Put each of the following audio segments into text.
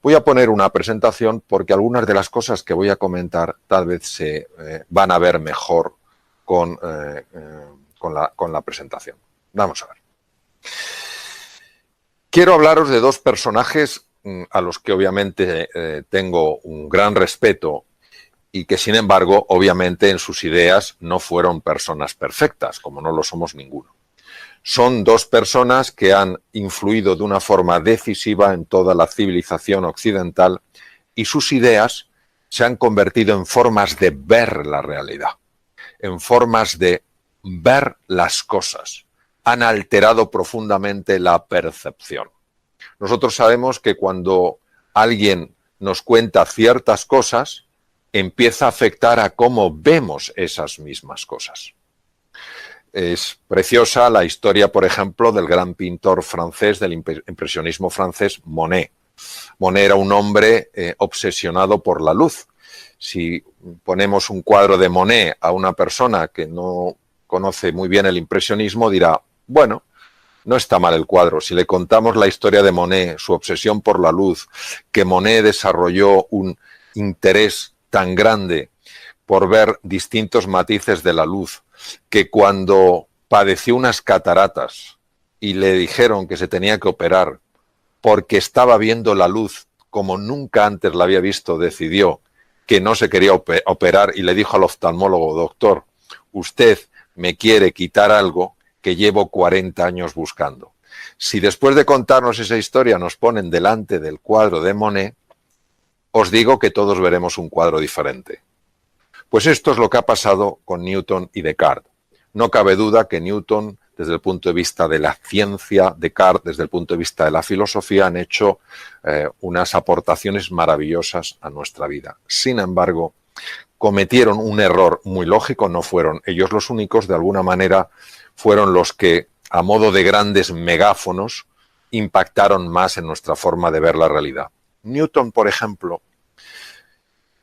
Voy a poner una presentación porque algunas de las cosas que voy a comentar tal vez se van a ver mejor con la presentación. Vamos a ver. Quiero hablaros de dos personajes a los que obviamente tengo un gran respeto y que sin embargo obviamente en sus ideas no fueron personas perfectas, como no lo somos ninguno. Son dos personas que han influido de una forma decisiva en toda la civilización occidental y sus ideas se han convertido en formas de ver la realidad, en formas de ver las cosas. Han alterado profundamente la percepción. Nosotros sabemos que cuando alguien nos cuenta ciertas cosas, empieza a afectar a cómo vemos esas mismas cosas. Es preciosa la historia, por ejemplo, del gran pintor francés, del impresionismo francés, Monet. Monet era un hombre obsesionado por la luz. Si ponemos un cuadro de Monet a una persona que no conoce muy bien el impresionismo, dirá, bueno, no está mal el cuadro. Si le contamos la historia de Monet, su obsesión por la luz, que Monet desarrolló un interés tan grande por ver distintos matices de la luz, que cuando padeció unas cataratas y le dijeron que se tenía que operar porque estaba viendo la luz como nunca antes la había visto, decidió que no se quería operar y le dijo al oftalmólogo, doctor, usted me quiere quitar algo que llevo 40 años buscando. Si después de contarnos esa historia nos ponen delante del cuadro de Monet, os digo que todos veremos un cuadro diferente. Pues esto es lo que ha pasado con Newton y Descartes. No cabe duda que Newton, desde el punto de vista de la ciencia, Descartes, desde el punto de vista de la filosofía, han hecho unas aportaciones maravillosas a nuestra vida. Sin embargo, cometieron un error muy lógico, no fueron ellos los únicos, de alguna manera fueron los que, a modo de grandes megáfonos, impactaron más en nuestra forma de ver la realidad. Newton, por ejemplo,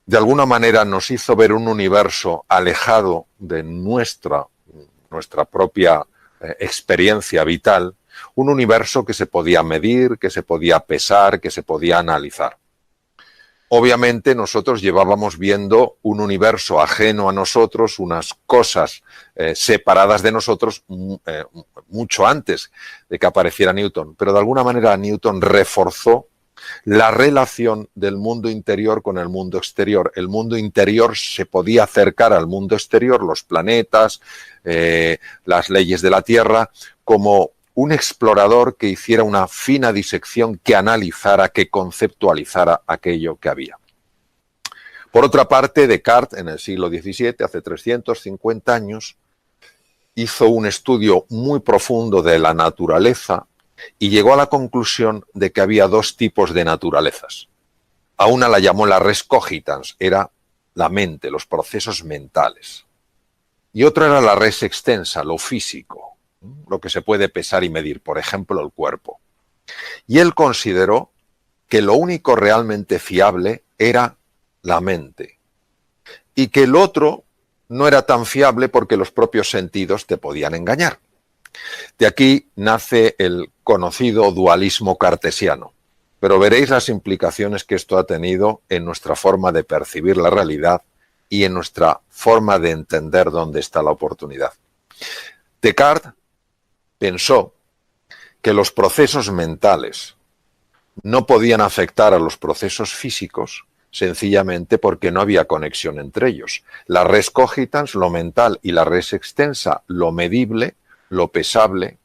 de alguna manera nos hizo ver un universo alejado de nuestra propia experiencia vital, un universo que se podía medir, que se podía pesar, que se podía analizar. Obviamente nosotros llevábamos viendo un universo ajeno a nosotros, unas cosas separadas de nosotros mucho antes de que apareciera Newton, pero de alguna manera Newton reforzó la relación del mundo interior con el mundo exterior. El mundo interior se podía acercar al mundo exterior, los planetas, las leyes de la Tierra, como un explorador que hiciera una fina disección, que analizara, que conceptualizara aquello que había. Por otra parte, Descartes, en el siglo XVII, hace 350 años, hizo un estudio muy profundo de la naturaleza y llegó a la conclusión de que había dos tipos de naturalezas. A una la llamó la res cogitans, era la mente, los procesos mentales. Y otra era la res extensa, lo físico, lo que se puede pesar y medir, por ejemplo, el cuerpo. Y él consideró que lo único realmente fiable era la mente. Y que el otro no era tan fiable porque los propios sentidos te podían engañar. De aquí nace el conocido dualismo cartesiano, pero veréis las implicaciones que esto ha tenido en nuestra forma de percibir la realidad y en nuestra forma de entender dónde está la oportunidad. Descartes pensó que los procesos mentales no podían afectar a los procesos físicos sencillamente porque no había conexión entre ellos. La res cogitans, lo mental, y la res extensa, lo medible, lo pesable,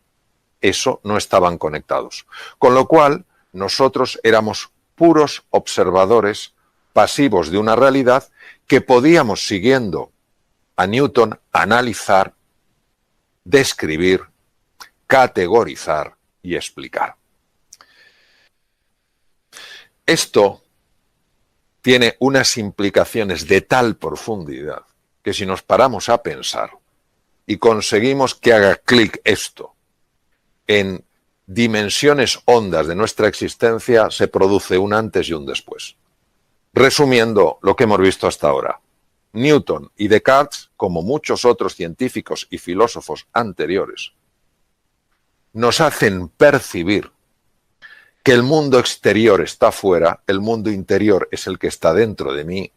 eso no estaban conectados. Con lo cual, nosotros éramos puros observadores pasivos de una realidad que podíamos, siguiendo a Newton, analizar, describir, categorizar y explicar. Esto tiene unas implicaciones de tal profundidad que si nos paramos a pensar y conseguimos que haga clic esto en dimensiones hondas de nuestra existencia, se produce un antes y un después. Resumiendo lo que hemos visto hasta ahora, Newton y Descartes, como muchos otros científicos y filósofos anteriores, nos hacen percibir que el mundo exterior está fuera, el mundo interior es el que está dentro de mí,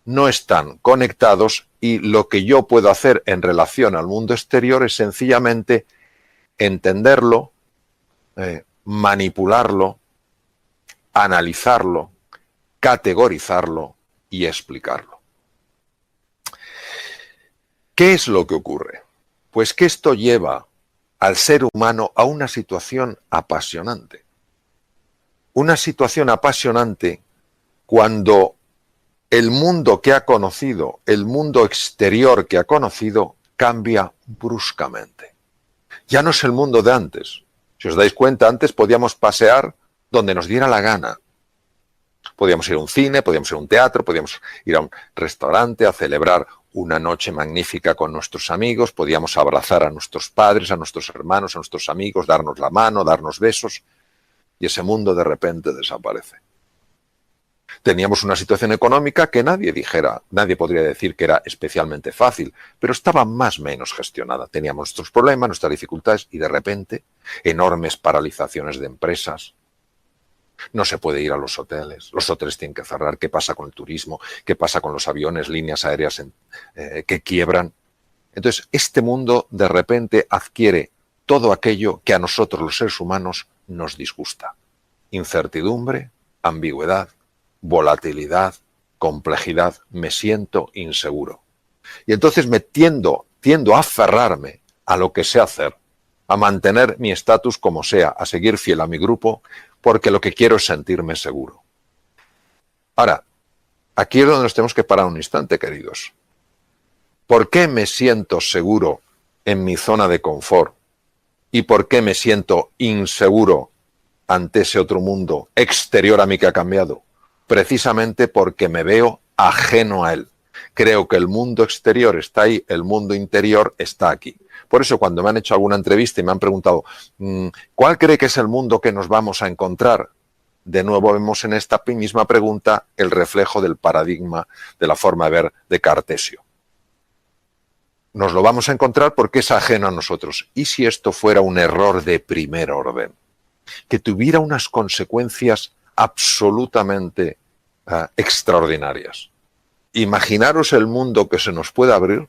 no están conectados y lo que yo puedo hacer en relación al mundo exterior es sencillamente entenderlo, manipularlo, analizarlo, categorizarlo y explicarlo. ¿Qué es lo que ocurre? Pues que esto lleva al ser humano a una situación apasionante. Una situación apasionante cuando el mundo que ha conocido, el mundo exterior que ha conocido, cambia bruscamente. Ya no es el mundo de antes. Si os dais cuenta, antes podíamos pasear donde nos diera la gana. Podíamos ir a un cine, podíamos ir a un teatro, podíamos ir a un restaurante a celebrar una noche magnífica con nuestros amigos, podíamos abrazar a nuestros padres, a nuestros hermanos, a nuestros amigos, darnos la mano, darnos besos, y ese mundo de repente desaparece. Teníamos una situación económica que nadie podría decir que era especialmente fácil, pero estaba más o menos gestionada. Teníamos nuestros problemas, nuestras dificultades y de repente enormes paralizaciones de empresas. No se puede ir a los hoteles tienen que cerrar. ¿Qué pasa con el turismo? ¿Qué pasa con los aviones, líneas aéreas que quiebran? Entonces, este mundo de repente adquiere todo aquello que a nosotros los seres humanos nos disgusta. Incertidumbre, ambigüedad, volatilidad, complejidad, me siento inseguro. Y entonces tiendo a aferrarme a lo que sé hacer, a mantener mi estatus como sea, a seguir fiel a mi grupo, porque lo que quiero es sentirme seguro. Ahora, aquí es donde nos tenemos que parar un instante, queridos. ¿Por qué me siento seguro en mi zona de confort? ¿Y por qué me siento inseguro ante ese otro mundo exterior a mí que ha cambiado? Precisamente porque me veo ajeno a él. Creo que el mundo exterior está ahí, el mundo interior está aquí. Por eso cuando me han hecho alguna entrevista y me han preguntado ¿cuál cree que es el mundo que nos vamos a encontrar? De nuevo vemos en esta misma pregunta el reflejo del paradigma de la forma de ver de Cartesio. Nos lo vamos a encontrar porque es ajeno a nosotros. ¿Y si esto fuera un error de primer orden? Que tuviera unas consecuencias absolutamente extraordinarias. Imaginaros el mundo que se nos puede abrir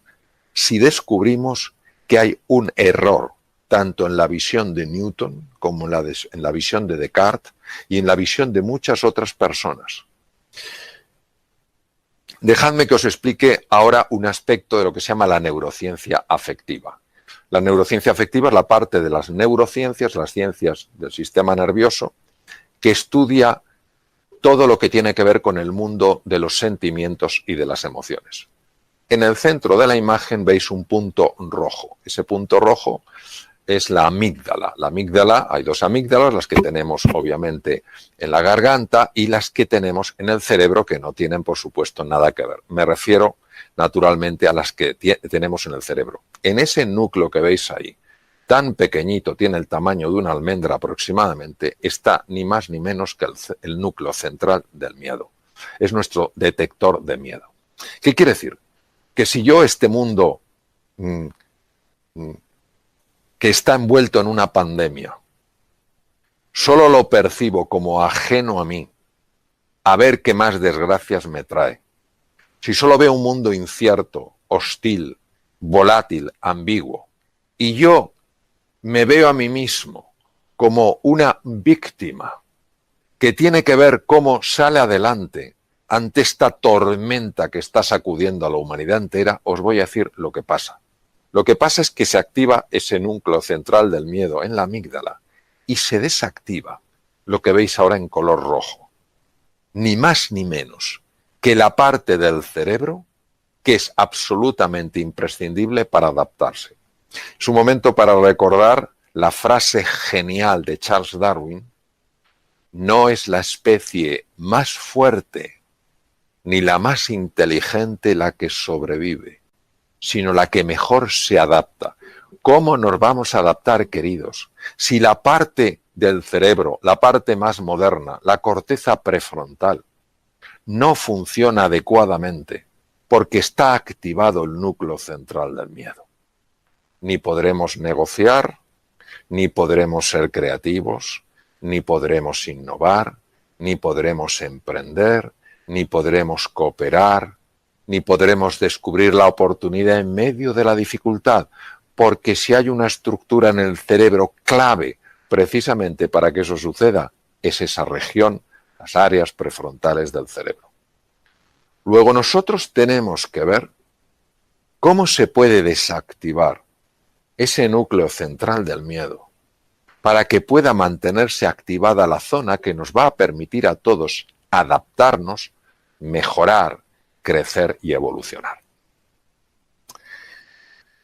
si descubrimos que hay un error, tanto en la visión de Newton como en la visión de Descartes y en la visión de muchas otras personas. Dejadme que os explique ahora un aspecto de lo que se llama la neurociencia afectiva. La neurociencia afectiva es la parte de las neurociencias, las ciencias del sistema nervioso, que estudia todo lo que tiene que ver con el mundo de los sentimientos y de las emociones. En el centro de la imagen veis un punto rojo. Ese punto rojo es la amígdala. La amígdala, hay dos amígdalas, las que tenemos obviamente en la garganta y las que tenemos en el cerebro, que no tienen por supuesto nada que ver. Me refiero naturalmente a las que tenemos en el cerebro. En ese núcleo que veis ahí, tan pequeñito, tiene el tamaño de una almendra aproximadamente, está ni más ni menos que el núcleo central del miedo. Es nuestro detector de miedo. ¿Qué quiere decir? Que si yo este mundo que está envuelto en una pandemia, solo lo percibo como ajeno a mí, a ver qué más desgracias me trae. Si solo veo un mundo incierto, hostil, volátil, ambiguo, y yo me veo a mí mismo como una víctima que tiene que ver cómo sale adelante ante esta tormenta que está sacudiendo a la humanidad entera, os voy a decir lo que pasa. Lo que pasa es que se activa ese núcleo central del miedo en la amígdala y se desactiva lo que veis ahora en color rojo. Ni más ni menos que la parte del cerebro que es absolutamente imprescindible para adaptarse. Es un momento para recordar la frase genial de Charles Darwin: no es la especie más fuerte ni la más inteligente la que sobrevive, sino la que mejor se adapta. ¿Cómo nos vamos a adaptar, queridos? Si la parte del cerebro, la parte más moderna, la corteza prefrontal, no funciona adecuadamente porque está activado el núcleo central del miedo. Ni podremos negociar, ni podremos ser creativos, ni podremos innovar, ni podremos emprender, ni podremos cooperar, ni podremos descubrir la oportunidad en medio de la dificultad, porque si hay una estructura en el cerebro clave precisamente para que eso suceda, es esa región, las áreas prefrontales del cerebro. Luego nosotros tenemos que ver cómo se puede desactivar ese núcleo central del miedo para que pueda mantenerse activada la zona que nos va a permitir a todos adaptarnos, mejorar, crecer y evolucionar.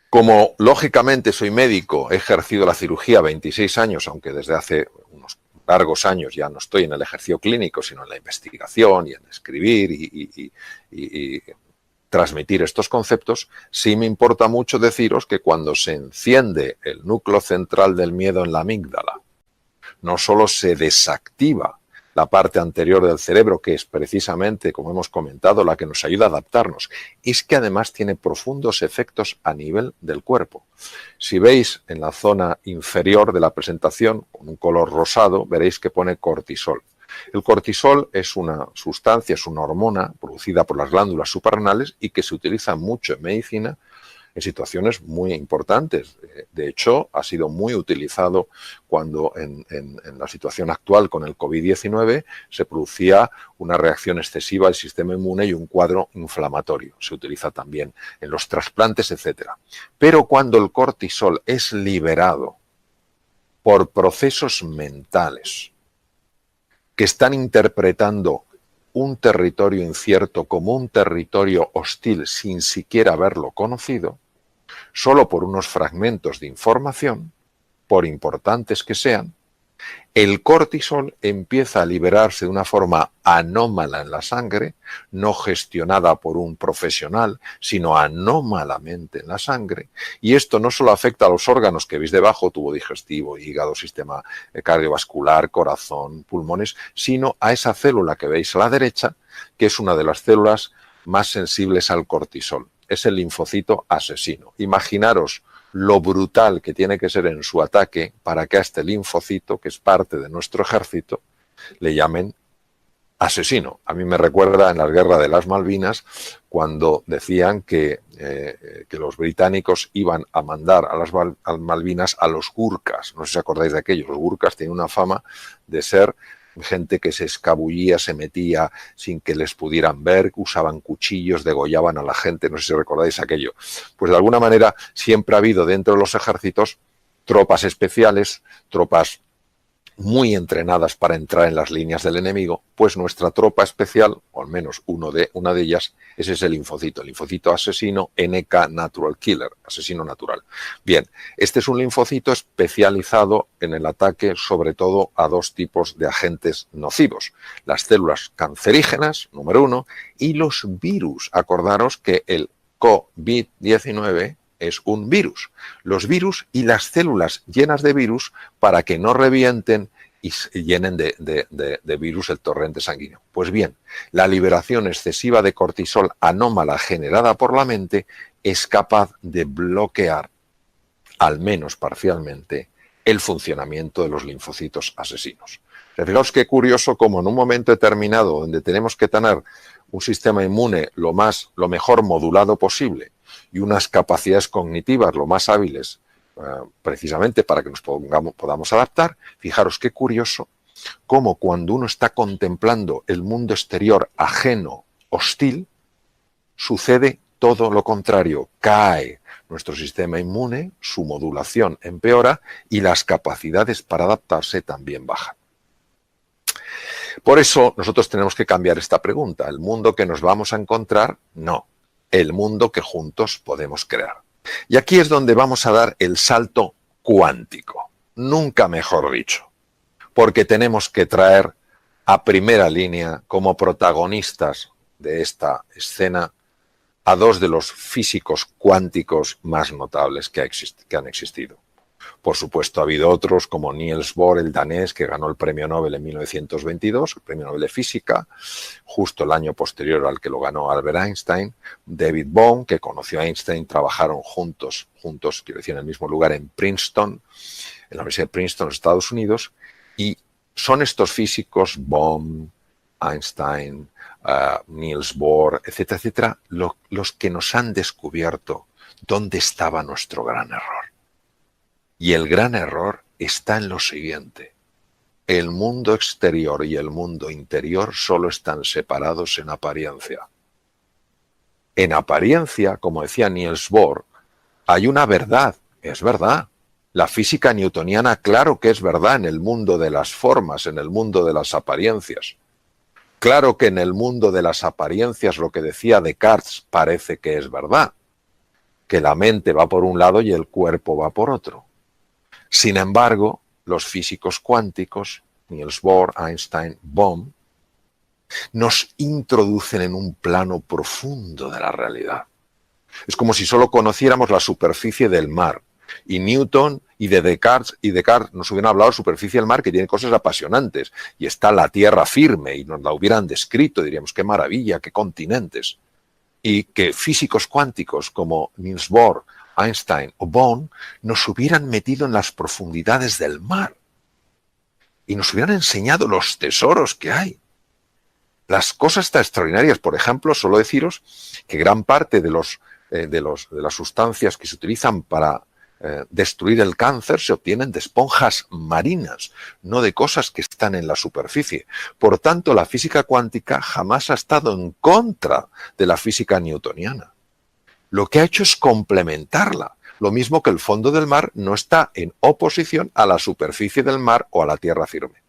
Como lógicamente soy médico, he ejercido la cirugía 26 años, aunque desde hace unos largos años ya no estoy en el ejercicio clínico, sino en la investigación y en escribir y transmitir estos conceptos, sí me importa mucho deciros que cuando se enciende el núcleo central del miedo en la amígdala, no solo se desactiva la parte anterior del cerebro, que es precisamente, como hemos comentado, la que nos ayuda a adaptarnos, es que además tiene profundos efectos a nivel del cuerpo. Si veis en la zona inferior de la presentación, con un color rosado, veréis que pone cortisol. El cortisol es una sustancia, es una hormona producida por las glándulas suprarrenales y que se utiliza mucho en medicina en situaciones muy importantes. De hecho, ha sido muy utilizado cuando en la situación actual con el COVID-19 se producía una reacción excesiva del sistema inmune y un cuadro inflamatorio. Se utiliza también en los trasplantes, etc. Pero cuando el cortisol es liberado por procesos mentales que están interpretando un territorio incierto como un territorio hostil sin siquiera haberlo conocido, solo por unos fragmentos de información, por importantes que sean, el cortisol empieza a liberarse de una forma anómala en la sangre, no gestionada por un profesional, sino anómalamente en la sangre, y esto no solo afecta a los órganos que veis debajo, tubo digestivo, hígado, sistema cardiovascular, corazón, pulmones, sino a esa célula que veis a la derecha, que es una de las células más sensibles al cortisol. Es el linfocito asesino. Imaginaros lo brutal que tiene que ser en su ataque para que a este linfocito, que es parte de nuestro ejército, le llamen asesino. A mí me recuerda en la guerra de las Malvinas, cuando decían que los británicos iban a mandar a las Malvinas a los gurkas. No sé si acordáis de aquello. Los gurkas tienen una fama de ser gente que se escabullía, se metía sin que les pudieran ver, usaban cuchillos, degollaban a la gente, no sé si recordáis aquello. Pues de alguna manera siempre ha habido dentro de los ejércitos tropas especiales, tropas muy entrenadas para entrar en las líneas del enemigo, pues nuestra tropa especial, o al menos una de ellas, es ese linfocito, el linfocito asesino NK Natural Killer, asesino natural. Bien, este es un linfocito especializado en el ataque sobre todo a dos tipos de agentes nocivos, las células cancerígenas, número 1, y los virus. Acordaros que el COVID-19 es un virus. Los virus y las células llenas de virus para que no revienten y llenen de virus el torrente sanguíneo. Pues bien, la liberación excesiva de cortisol anómala generada por la mente es capaz de bloquear, al menos parcialmente, el funcionamiento de los linfocitos asesinos. Fijaos qué curioso como en un momento determinado donde tenemos que tener un sistema inmune lo mejor modulado posible y unas capacidades cognitivas lo más hábiles, precisamente para que nos podamos adaptar, fijaros qué curioso cómo cuando uno está contemplando el mundo exterior ajeno, hostil, sucede todo lo contrario, cae nuestro sistema inmune, su modulación empeora y las capacidades para adaptarse también bajan. Por eso nosotros tenemos que cambiar esta pregunta. ¿El mundo que nos vamos a encontrar? No. El mundo que juntos podemos crear. Y aquí es donde vamos a dar el salto cuántico. Nunca mejor dicho. Porque tenemos que traer a primera línea como protagonistas de esta escena a dos de los físicos cuánticos más notables que han existido. Por supuesto, ha habido otros como Niels Bohr, el danés, que ganó el premio Nobel en 1922, el premio Nobel de Física, justo el año posterior al que lo ganó Albert Einstein. David Bohm, que conoció a Einstein, trabajaron juntos, quiero decir, en el mismo lugar en Princeton, en la Universidad de Princeton, Estados Unidos, y son estos físicos, Bohm, Einstein, Niels Bohr, etcétera, etcétera, los que nos han descubierto dónde estaba nuestro gran error. Y el gran error está en lo siguiente. El mundo exterior y el mundo interior solo están separados en apariencia. En apariencia, como decía Niels Bohr, hay una verdad, es verdad. La física newtoniana, claro que es verdad en el mundo de las formas, en el mundo de las apariencias. Claro que en el mundo de las apariencias lo que decía Descartes parece que es verdad, que la mente va por un lado y el cuerpo va por otro. Sin embargo, los físicos cuánticos, Niels Bohr, Einstein, Bohm, nos introducen en un plano profundo de la realidad. Es como si solo conociéramos la superficie del mar. Y Newton y Descartes nos hubieran hablado de la superficie del mar, que tiene cosas apasionantes. Y está la tierra firme y nos la hubieran descrito, diríamos, qué maravilla, qué continentes. Y que físicos cuánticos como Niels Bohr, Einstein o Bohm nos hubieran metido en las profundidades del mar y nos hubieran enseñado los tesoros que hay. Las cosas tan extraordinarias, por ejemplo, solo deciros que gran parte de las sustancias que se utilizan para destruir el cáncer se obtienen de esponjas marinas, no de cosas que están en la superficie. Por tanto, la física cuántica jamás ha estado en contra de la física newtoniana. Lo que ha hecho es complementarla. Lo mismo que el fondo del mar no está en oposición a la superficie del mar o a la tierra firme.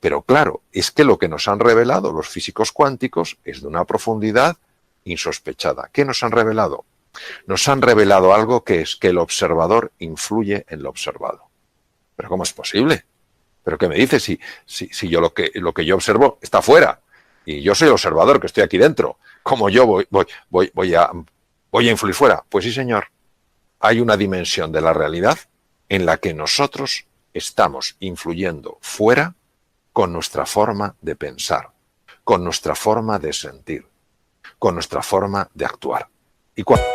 Pero claro, es que lo que nos han revelado los físicos cuánticos es de una profundidad insospechada. ¿Qué nos han revelado? Nos han revelado algo que es que el observador influye en lo observado. ¿Pero cómo es posible? ¿Pero qué me dices si yo lo que yo observo está fuera? Y yo soy el observador que estoy aquí dentro. ¿Cómo yo voy a influir fuera? Pues sí, señor. Hay una dimensión de la realidad en la que nosotros estamos influyendo fuera con nuestra forma de pensar, con nuestra forma de sentir, con nuestra forma de actuar. Y cuando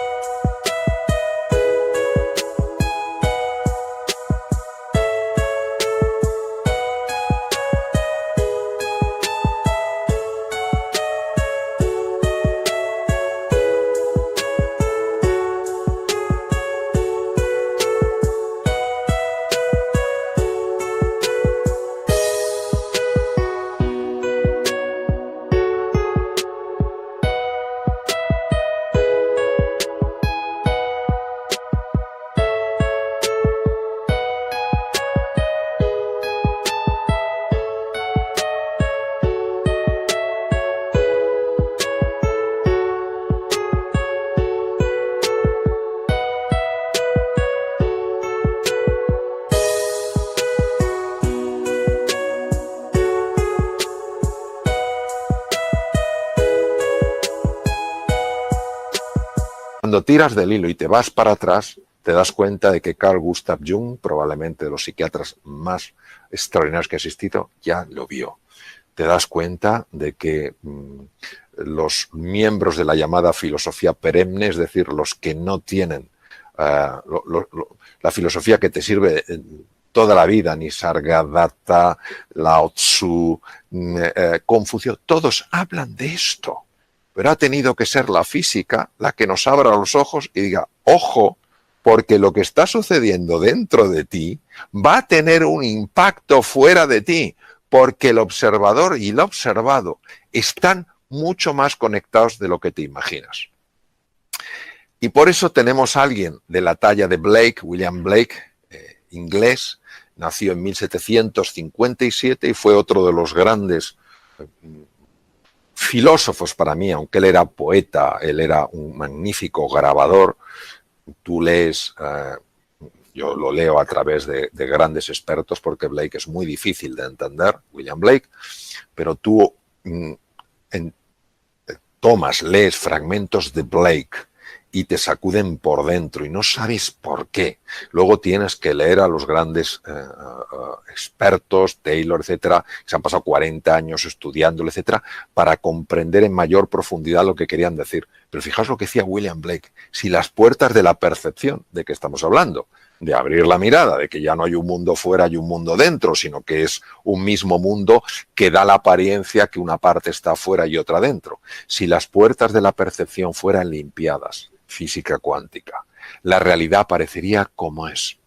tiras del hilo y te vas para atrás, te das cuenta de que Carl Gustav Jung, probablemente de los psiquiatras más extraordinarios que ha existido, ya lo vio. Te das cuenta de que los miembros de la llamada filosofía perenne, es decir, los que no tienen la filosofía que te sirve toda la vida, Nisargadatta, Lao Tzu, Confucio, todos hablan de esto. Pero ha tenido que ser la física la que nos abra los ojos y diga, ojo, porque lo que está sucediendo dentro de ti va a tener un impacto fuera de ti, porque el observador y el observado están mucho más conectados de lo que te imaginas. Y por eso tenemos a alguien de la talla de Blake, William Blake, inglés, nació en 1757 y fue otro de los grandes filósofos para mí, aunque él era poeta, él era un magnífico grabador. Tú lees, yo lo leo a través de grandes expertos porque Blake es muy difícil de entender, William Blake, pero tú lees fragmentos de Blake y te sacuden por dentro y no sabes por qué. Luego tienes que leer a los grandes expertos, Taylor, etcétera, que se han pasado 40 años estudiándolo, etcétera, para comprender en mayor profundidad lo que querían decir. Pero fijaos lo que decía William Blake, si las puertas de la percepción, ¿de qué estamos hablando? de abrir la mirada, de que ya no hay un mundo fuera y un mundo dentro, sino que es un mismo mundo que da la apariencia que una parte está fuera y otra dentro. Si las puertas de la percepción fueran limpiadas, física cuántica, la realidad parecería como es,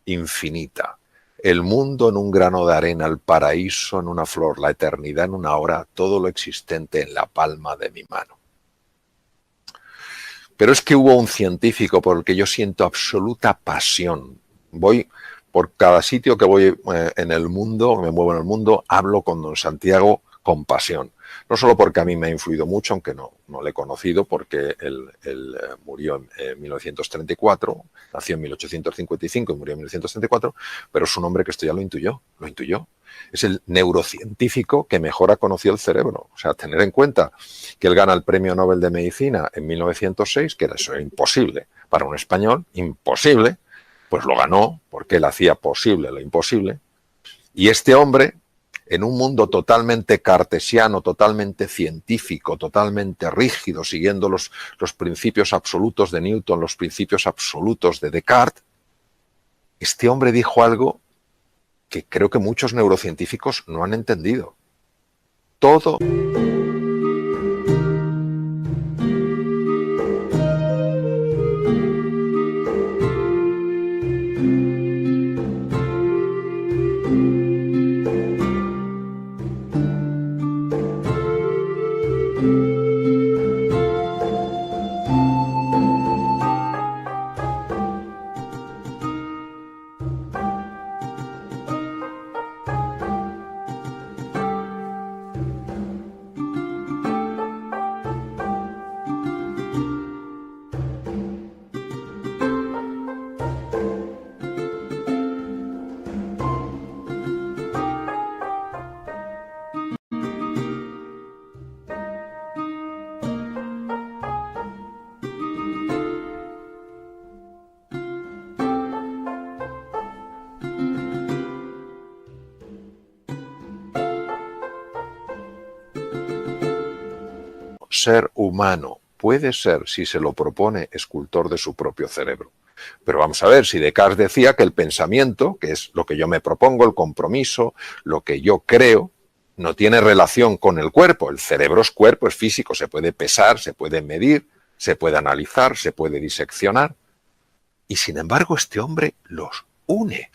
infinita. El mundo en un grano de arena, el paraíso en una flor, la eternidad en una hora, todo lo existente en la palma de mi mano. Pero es que hubo un científico por el que yo siento absoluta pasión. Voy por cada sitio que voy en el mundo, me muevo en el mundo, hablo con don Santiago con pasión. No solo porque a mí me ha influido mucho, aunque no le he conocido, porque él murió en 1934, nació en 1855 y murió en 1934, pero es un hombre que esto ya lo intuyó. Es el neurocientífico que mejor ha conocido el cerebro. O sea, tener en cuenta que él gana el Premio Nobel de Medicina en 1906, que era eso, imposible para un español, imposible, pues lo ganó porque él hacía posible lo imposible. Y este hombre, en un mundo totalmente cartesiano, totalmente científico, totalmente rígido, siguiendo los principios absolutos de Newton, los principios absolutos de Descartes, este hombre dijo algo que creo que muchos neurocientíficos no han entendido. Todo ser humano puede ser, si se lo propone, escultor de su propio cerebro. Pero vamos a ver, si Descartes decía que el pensamiento, que es lo que yo me propongo, el compromiso, lo que yo creo, no tiene relación con el cuerpo. El cerebro es cuerpo, es físico, se puede pesar, se puede medir, se puede analizar, se puede diseccionar. Y sin embargo, este hombre los une.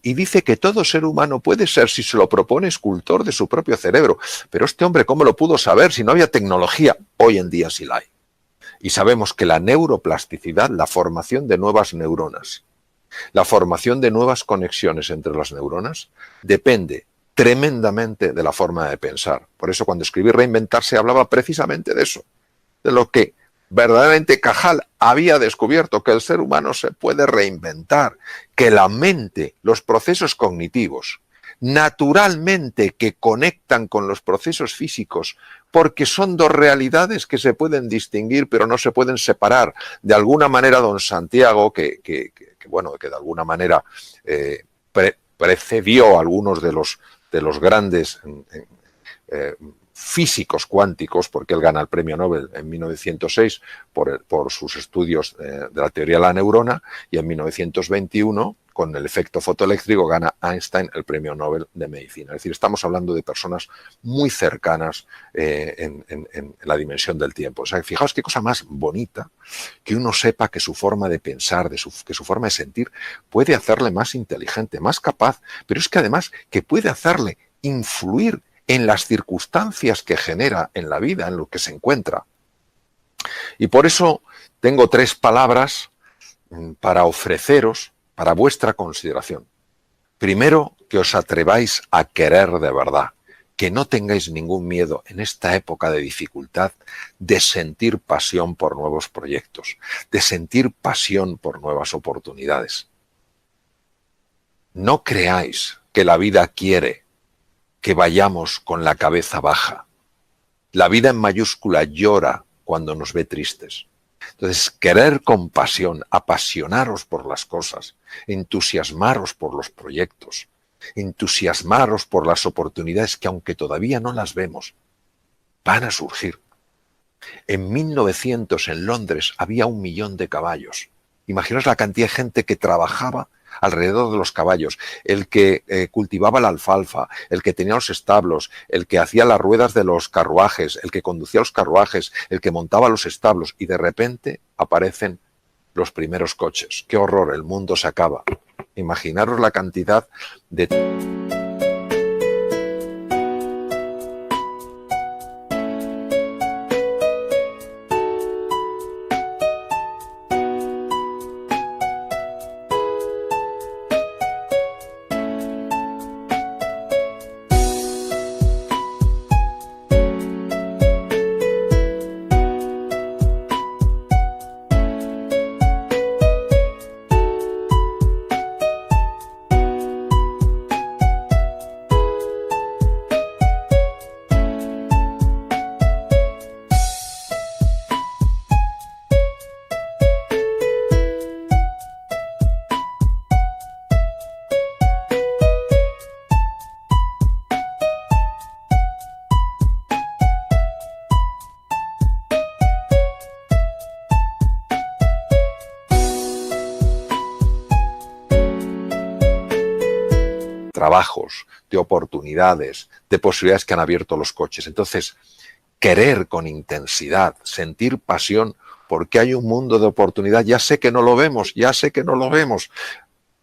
Y dice que todo ser humano puede ser, si se lo propone, escultor de su propio cerebro. Pero este hombre, ¿cómo lo pudo saber si no había tecnología? Hoy en día sí la hay. Y sabemos que la neuroplasticidad, la formación de nuevas neuronas, la formación de nuevas conexiones entre las neuronas, depende tremendamente de la forma de pensar. Por eso cuando escribí Reinventarse hablaba precisamente de eso, de lo que verdaderamente Cajal había descubierto, que el ser humano se puede reinventar, que la mente, los procesos cognitivos, naturalmente que conectan con los procesos físicos, porque son dos realidades que se pueden distinguir, pero no se pueden separar. De alguna manera, don Santiago, que de alguna manera precedió a algunos de los grandes físicos cuánticos, porque él gana el premio Nobel en 1906 por sus estudios de la teoría de la neurona, y en 1921, con el efecto fotoeléctrico, gana Einstein el premio Nobel de medicina. Es decir, estamos hablando de personas muy cercanas en la dimensión del tiempo. O sea, fijaos qué cosa más bonita que uno sepa que su forma de pensar, que su forma de sentir puede hacerle más inteligente, más capaz, pero es que además que puede hacerle influir en las circunstancias que genera en la vida, en lo que se encuentra. Y por eso tengo 3 palabras para ofreceros, para vuestra consideración. Primero, que os atreváis a querer de verdad, que no tengáis ningún miedo en esta época de dificultad de sentir pasión por nuevos proyectos, de sentir pasión por nuevas oportunidades. No creáis que la vida quiere que vayamos con la cabeza baja. La vida en mayúscula llora cuando nos ve tristes. Entonces, querer con pasión, apasionaros por las cosas, entusiasmaros por los proyectos, entusiasmaros por las oportunidades que, aunque todavía no las vemos, van a surgir. En 1900 en Londres había 1 millón de caballos. Imaginaos la cantidad de gente que trabajaba alrededor de los caballos, el que cultivaba la alfalfa, el que tenía los establos, el que hacía las ruedas de los carruajes, el que conducía los carruajes, el que montaba los establos, y de repente aparecen los primeros coches. ¡Qué horror! El mundo se acaba. Imaginaros la cantidad de... trabajos, de oportunidades, de posibilidades que han abierto los coches. Entonces, querer con intensidad, sentir pasión, porque hay un mundo de oportunidad. Ya sé que no lo vemos, ya sé que no lo vemos.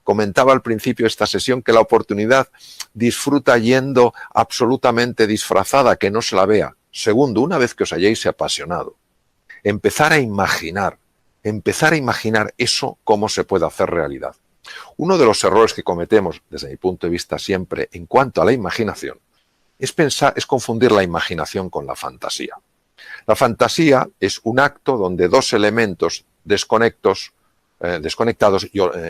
Comentaba al principio de esta sesión que la oportunidad disfruta yendo absolutamente disfrazada, que no se la vea. Segundo, una vez que os hayáis apasionado, empezar a imaginar eso cómo se puede hacer realidad. Uno de los errores que cometemos, desde mi punto de vista siempre, en cuanto a la imaginación, es confundir la imaginación con la fantasía. La fantasía es un acto donde dos elementos desconectados,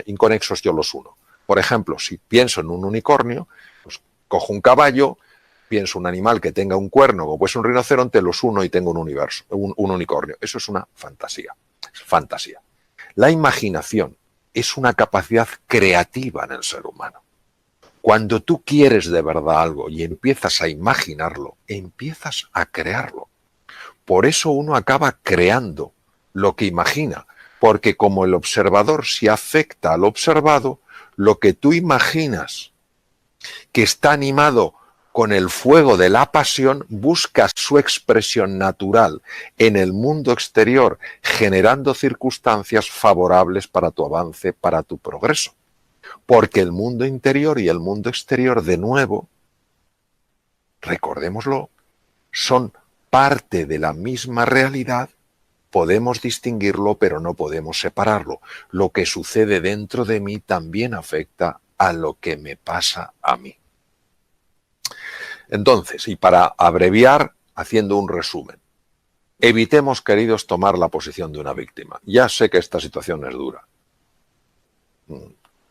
inconexos, yo los uno. Por ejemplo, si pienso en un unicornio, pues cojo un caballo, pienso un animal que tenga un cuerno, como pues un rinoceronte, los uno y tengo un unicornio. Eso es una fantasía. Es fantasía. La imaginación es una capacidad creativa en el ser humano. Cuando tú quieres de verdad algo y empiezas a imaginarlo, empiezas a crearlo. Por eso uno acaba creando lo que imagina, porque como el observador se afecta al observado, lo que tú imaginas que está animado con el fuego de la pasión, busca su expresión natural en el mundo exterior, generando circunstancias favorables para tu avance, para tu progreso. Porque el mundo interior y el mundo exterior, de nuevo, recordémoslo, son parte de la misma realidad. Podemos distinguirlo, pero no podemos separarlo. Lo que sucede dentro de mí también afecta a lo que me pasa a mí. Entonces, y para abreviar, haciendo un resumen, evitemos, queridos, tomar la posición de una víctima. Ya sé que esta situación es dura.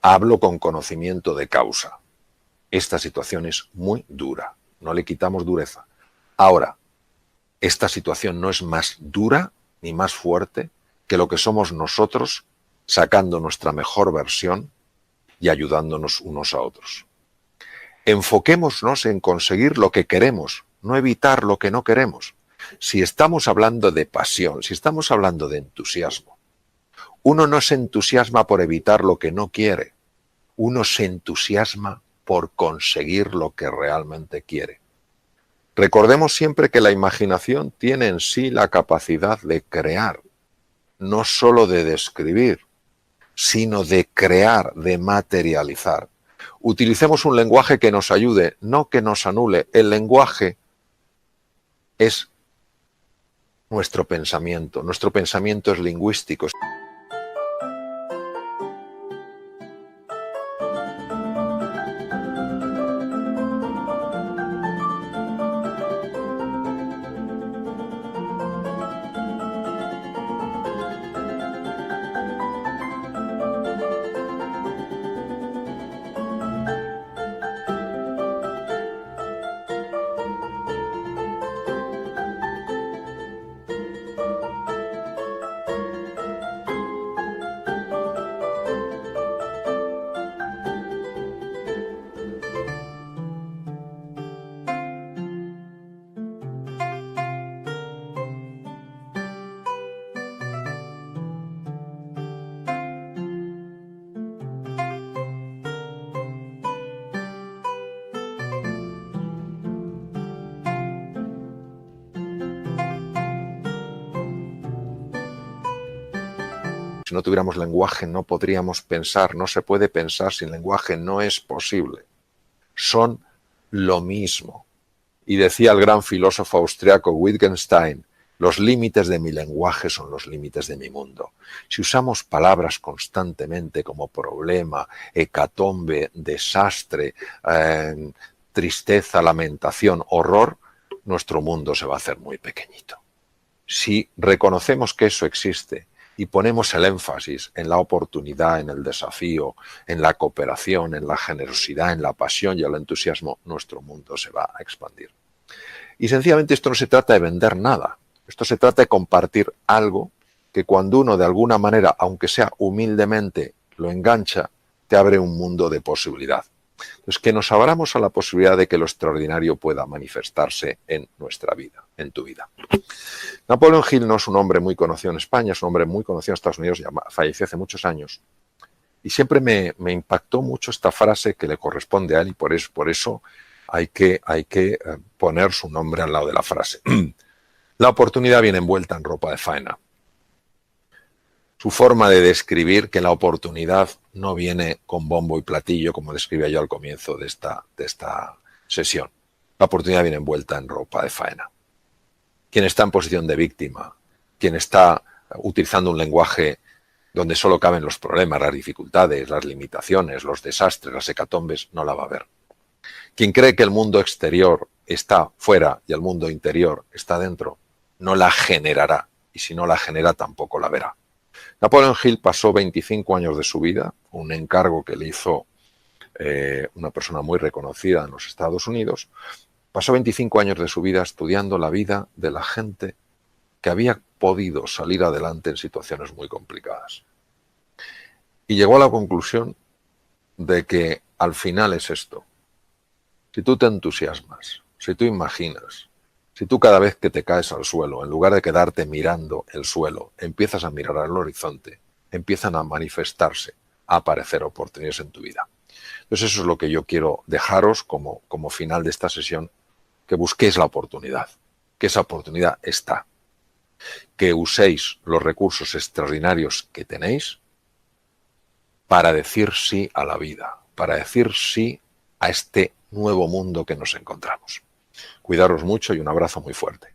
Hablo con conocimiento de causa. Esta situación es muy dura. No le quitamos dureza. Ahora, esta situación no es más dura ni más fuerte que lo que somos nosotros sacando nuestra mejor versión y ayudándonos unos a otros. Enfoquémonos en conseguir lo que queremos, no evitar lo que no queremos. Si estamos hablando de pasión, si estamos hablando de entusiasmo, uno no se entusiasma por evitar lo que no quiere, uno se entusiasma por conseguir lo que realmente quiere. Recordemos siempre que la imaginación tiene en sí la capacidad de crear, no solo de describir, sino de crear, de materializar. Utilicemos un lenguaje que nos ayude, no que nos anule. El lenguaje es nuestro pensamiento es lingüístico. Si no tuviéramos lenguaje no podríamos pensar, no se puede pensar sin lenguaje, no es posible. Son lo mismo. Y decía el gran filósofo austriaco Wittgenstein, los límites de mi lenguaje son los límites de mi mundo. Si usamos palabras constantemente como problema, hecatombe, desastre, tristeza, lamentación, horror, nuestro mundo se va a hacer muy pequeñito. Si reconocemos que eso existe y ponemos el énfasis en la oportunidad, en el desafío, en la cooperación, en la generosidad, en la pasión y el entusiasmo, nuestro mundo se va a expandir. Y sencillamente esto no se trata de vender nada. Esto se trata de compartir algo que cuando uno de alguna manera, aunque sea humildemente, lo engancha, te abre un mundo de posibilidad. Entonces, que nos abramos a la posibilidad de que lo extraordinario pueda manifestarse en nuestra vida, en tu vida. Napoleon Hill no es un hombre muy conocido en España, es un hombre muy conocido en Estados Unidos, ya falleció hace muchos años. Y siempre me impactó mucho esta frase que le corresponde a él y por eso hay que poner su nombre al lado de la frase. La oportunidad viene envuelta en ropa de faena. Su forma de describir que la oportunidad no viene con bombo y platillo, como describía yo al comienzo de esta sesión. La oportunidad viene envuelta en ropa de faena. Quien está en posición de víctima, quien está utilizando un lenguaje donde solo caben los problemas, las dificultades, las limitaciones, los desastres, las hecatombes, no la va a ver. Quien cree que el mundo exterior está fuera y el mundo interior está dentro, no la generará, y si no la genera tampoco la verá. Napoleon Hill pasó 25 años de su vida, un encargo que le hizo una persona muy reconocida en los Estados Unidos, pasó 25 años de su vida estudiando la vida de la gente que había podido salir adelante en situaciones muy complicadas. Y llegó a la conclusión de que al final es esto. Si tú te entusiasmas, si tú imaginas, si tú cada vez que te caes al suelo, en lugar de quedarte mirando el suelo, empiezas a mirar al horizonte, empiezan a manifestarse, a aparecer oportunidades en tu vida. Entonces eso es lo que yo quiero dejaros como final de esta sesión, que busquéis la oportunidad, que esa oportunidad está, que uséis los recursos extraordinarios que tenéis para decir sí a la vida, para decir sí a este nuevo mundo que nos encontramos. Cuidaros mucho y un abrazo muy fuerte.